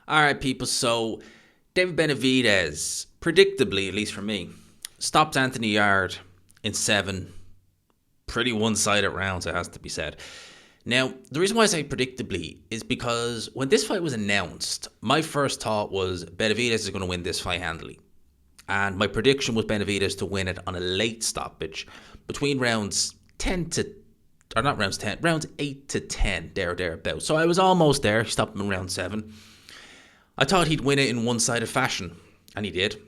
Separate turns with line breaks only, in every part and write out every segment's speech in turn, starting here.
All right, people. So, David Benavidez, predictably, at least for me, stopped Anthony Yarde in 7 pretty one-sided rounds, it has to be said. Now, the reason why I say predictably is because when this fight was announced, my first thought was Benavidez is going to win this fight handily. And my prediction was Benavidez to win it on a late stoppage between rounds 10 to, or not rounds 10, rounds 8 to 10, thereabouts. So I was almost there. He stopped him in round 7. I thought he'd win it in one-sided fashion, and he did.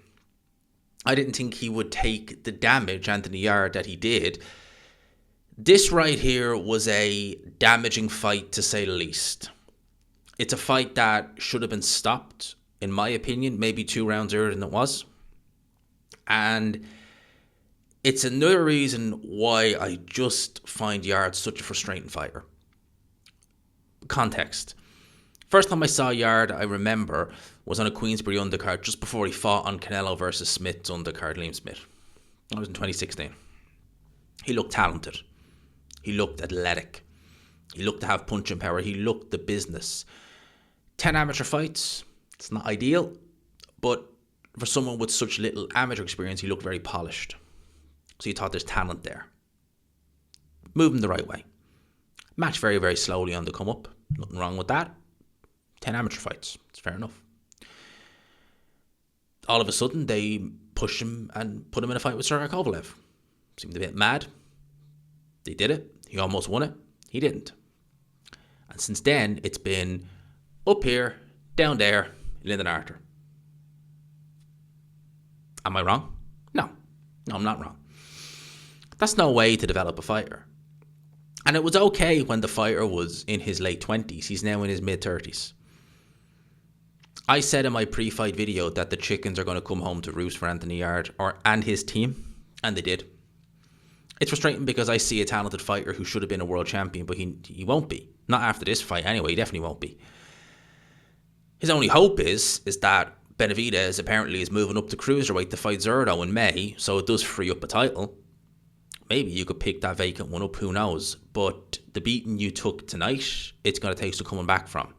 I didn't think he would take the damage, Anthony Yarde, that he did. This right here was a damaging fight, to say the least. It's a fight that should have been stopped, in my opinion, maybe 2 rounds earlier than it was. And it's another reason why I just find Yarde such a frustrating fighter. Context. First time I saw Yarde, I remember, was on a Queensberry undercard just before he fought on Canelo versus Smith's undercard, Liam Smith. That was in 2016. He looked talented. He looked athletic. He looked to have punching power. He looked the business. 10 amateur fights. It's not ideal, but for someone with such little amateur experience, he looked very polished. So you thought there's talent there. Moving the right way. Match very, very slowly on the come up. Nothing wrong with that. 10 amateur fights. It's fair enough. All of a sudden, they pushed him and put him in a fight with Sergey Kovalev. Seemed a bit mad. They did it. He almost won it. He didn't. And since then, it's been up here, down there, Lyndon Arthur. Am I wrong? No, I'm not wrong. That's no way to develop a fighter. And it was okay when the fighter was in his late 20s. He's now in his mid-30s. I said in my pre-fight video that the chickens are going to come home to roost for Anthony Yarde and his team, and they did. It's frustrating because I see a talented fighter who should have been a world champion, but he won't be. Not after this fight anyway, he definitely won't be. His only hope is that Benavidez apparently is moving up to cruiserweight to fight Zerdo in May, so it does free up a title. Maybe you could pick that vacant one up, who knows. But the beating you took tonight, it's going to take some coming back from.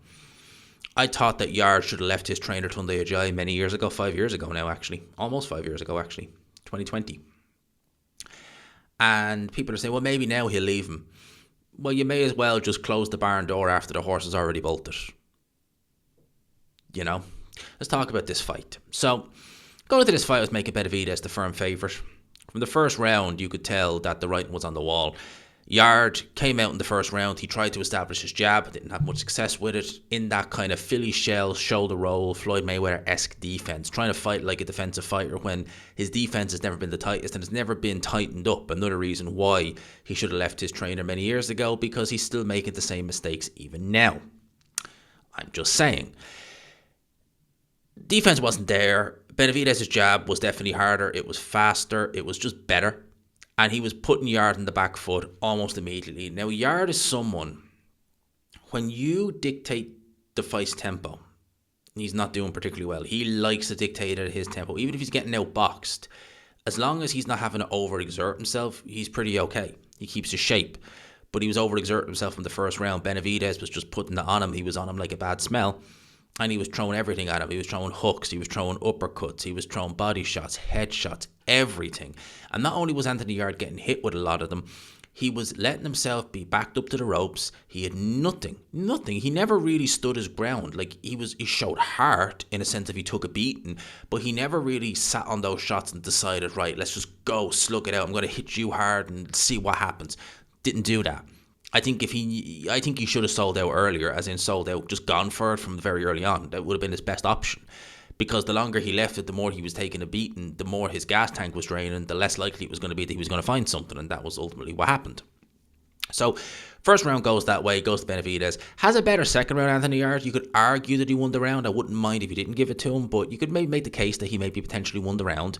I thought that Yarde should have left his trainer Tunde Ajayi many years ago, 5 years ago now actually. Almost 5 years ago actually, 2020. And people are saying, well, maybe now he'll leave him. Well, you may as well just close the barn door after the horse has already bolted. You know? Let's talk about this fight. So, going into this fight, I was making Benavidez the firm favourite. From the first round, you could tell that the writing was on the wall. Yarde came out in the first round. He tried to establish his jab, didn't have much success with it. In that kind of Philly shell, shoulder roll, Floyd Mayweather-esque defense, trying to fight like a defensive fighter when his defense has never been the tightest and has never been tightened up. Another reason why he should have left his trainer many years ago, because he's still making the same mistakes even now. I'm just saying. Defense wasn't there. Benavidez's jab was definitely harder. It was faster. It was just better. And he was putting Yarde in the back foot almost immediately. Now, Yarde is someone, when you dictate the fight's tempo, he's not doing particularly well. He likes to dictate at his tempo. Even if he's getting outboxed, as long as he's not having to overexert himself, he's pretty okay. He keeps his shape. But he was overexerting himself in the first round. Benavidez was just putting it on him. He was on him like a bad smell. And he was throwing everything at him. He was throwing hooks. He was throwing uppercuts. He was throwing body shots, head shots, everything. And not only was Anthony Yarde getting hit with a lot of them, he was letting himself be backed up to the ropes. He had nothing. He never really stood his ground. Like, he showed heart in a sense if he took a beating, but he never really sat on those shots and decided, right, let's just go, slug it out. I'm going to hit you hard and see what happens. Didn't do that. I think he should have sold out earlier, as in sold out, just gone for it from very early on. That would have been his best option. Because the longer he left it, the more he was taking a beating, the more his gas tank was draining, the less likely it was going to be that he was going to find something, and that was ultimately what happened. So, first round goes that way, goes to Benavidez. Has a better second round, Anthony Yarde. You could argue that he won the round. I wouldn't mind if you didn't give it to him, but you could maybe make the case that he maybe potentially won the round.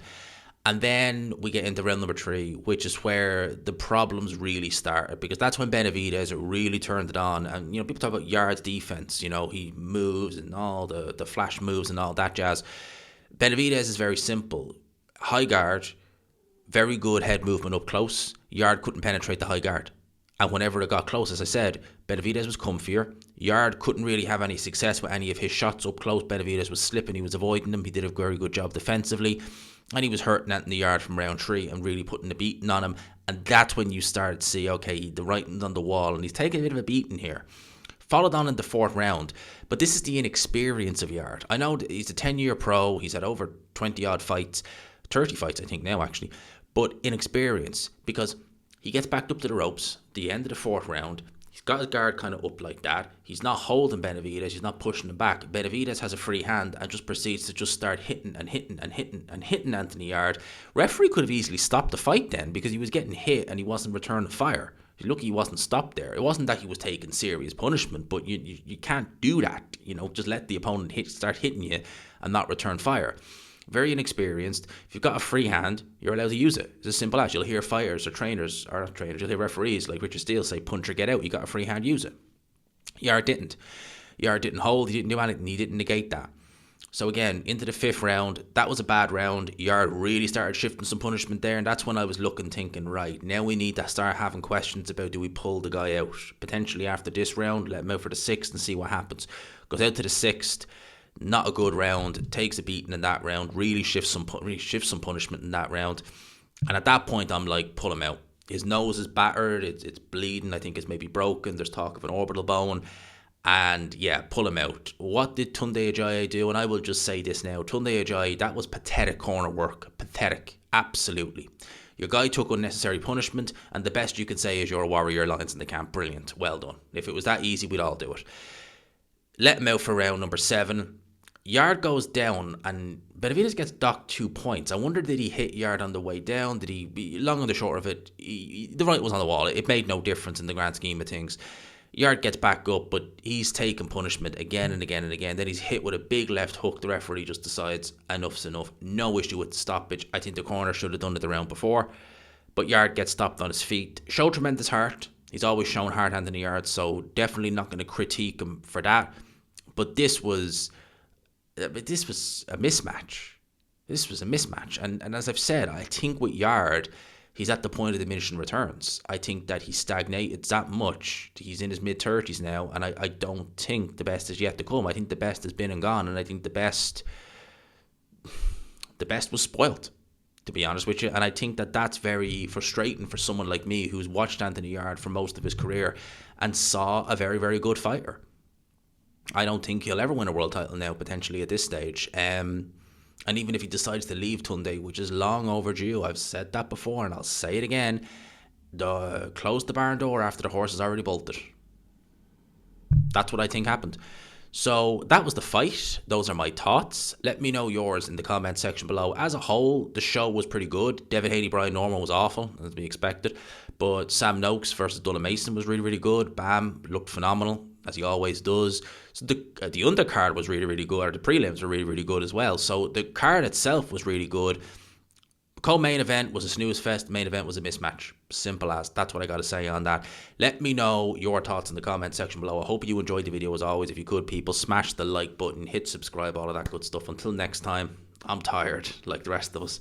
And then we get into round number 3, which is where the problems really started, because that's when Benavidez really turned it on. And, you know, people talk about Yarde's defense, you know, he moves and all the flash moves and all that jazz. Benavidez is very simple. High guard, very good head movement up close. Yarde couldn't penetrate the high guard. And whenever it got close, as I said, Benavidez was comfier. Yarde couldn't really have any success with any of his shots up close. Benavidez was slipping, he was avoiding them. He did a very good job defensively. And he was hurting Anthony Yarde from round 3 and really putting the beating on him. And that's when you started to see, okay, the writing's on the wall, and he's taking a bit of a beating here. Followed on in the 4th round. But this is the inexperience of Yarde. I know he's a 10-year pro. He's had over 20-odd fights. 30 fights, I think, now, actually. But inexperience, because he gets backed up to the ropes, the end of the 4th round. He's got his guard kind of up like that. He's not holding Benavidez. He's not pushing him back. Benavidez has a free hand and just proceeds to just start hitting Anthony Yarde. Referee could have easily stopped the fight then, because he was getting hit and he wasn't returning fire. He's lucky he wasn't stopped there. It wasn't that he was taking serious punishment, but you can't do that. Just let the opponent start hitting you and not return fire. Very inexperienced. If you've got a free hand, you're allowed to use it. It's as simple as. You'll hear fighters or trainers, or not trainers, you'll hear referees like Richard Steele say, punch or get out. You got a free hand, use it. Yarde didn't. Yarde didn't hold, he didn't do anything, he didn't negate that. So again, into the 5th round, that was a bad round. Yarde really started shifting some punishment there, and that's when I was thinking, right, now we need to start having questions about, do we pull the guy out? Potentially after this round, let him out for the 6th and see what happens. Goes out to the 6th. Not a good round, takes a beating in that round, really shifts some punishment in that round. And at that point, I'm like, pull him out. His nose is battered, it's bleeding, I think it's maybe broken, there's talk of an orbital bone. And yeah, pull him out. What did Tunde Ajayi do? And I will just say this now, Tunde Ajayi, that was pathetic corner work. Pathetic, absolutely. Your guy took unnecessary punishment, and the best you could say is you're a warrior, lions in the camp. Brilliant, well done. If it was that easy, we'd all do it. Let him out for round number 7. Yarde goes down and Benavidez gets docked 2 points. I wonder, did he hit Yarde on the way down? Did he, long and the short of it, the right was on the wall. It made no difference in the grand scheme of things. Yarde gets back up, but he's taken punishment again and again and again. Then he's hit with a big left hook. The referee just decides enough's enough. No issue with the stoppage. I think the corner should have done it the round before. But Yarde gets stopped on his feet. Showed tremendous heart. He's always shown heart, Anthony Yarde, so definitely not going to critique him for that. But this was a mismatch. This was a mismatch. And as I've said, I think with Yarde, he's at the point of diminishing returns. I think that he's stagnated that much. He's in his mid-30s now, and I don't think the best is yet to come. I think the best has been and gone, and I think the best was spoilt, to be honest with you. And I think that that's very frustrating for someone like me who's watched Anthony Yarde for most of his career and saw a very, very good fighter. I don't think he'll ever win a world title now, potentially at this stage. And even if he decides to leave Tunde, which is long overdue, I've said that before and I'll say it again, close the barn door after the horse has already bolted. That's what I think happened. So that was the fight. Those are my thoughts. Let me know yours in the comment section below. As a whole, the show was pretty good. Devin Haney, Brian Norman was awful, as to be expected. But Sam Noakes versus Dullah Mason was really, really good. Bam looked phenomenal, as he always does. So the undercard was really, really good. Or the prelims were really, really good as well. So the card itself was really good. Co-main event was a snooze fest. Main event was a mismatch. Simple as. That's what I got to say on that. Let me know your thoughts in the comment section below. I hope you enjoyed the video as always. If you could, people, smash the like button, hit subscribe, all of that good stuff. Until next time, I'm tired like the rest of us.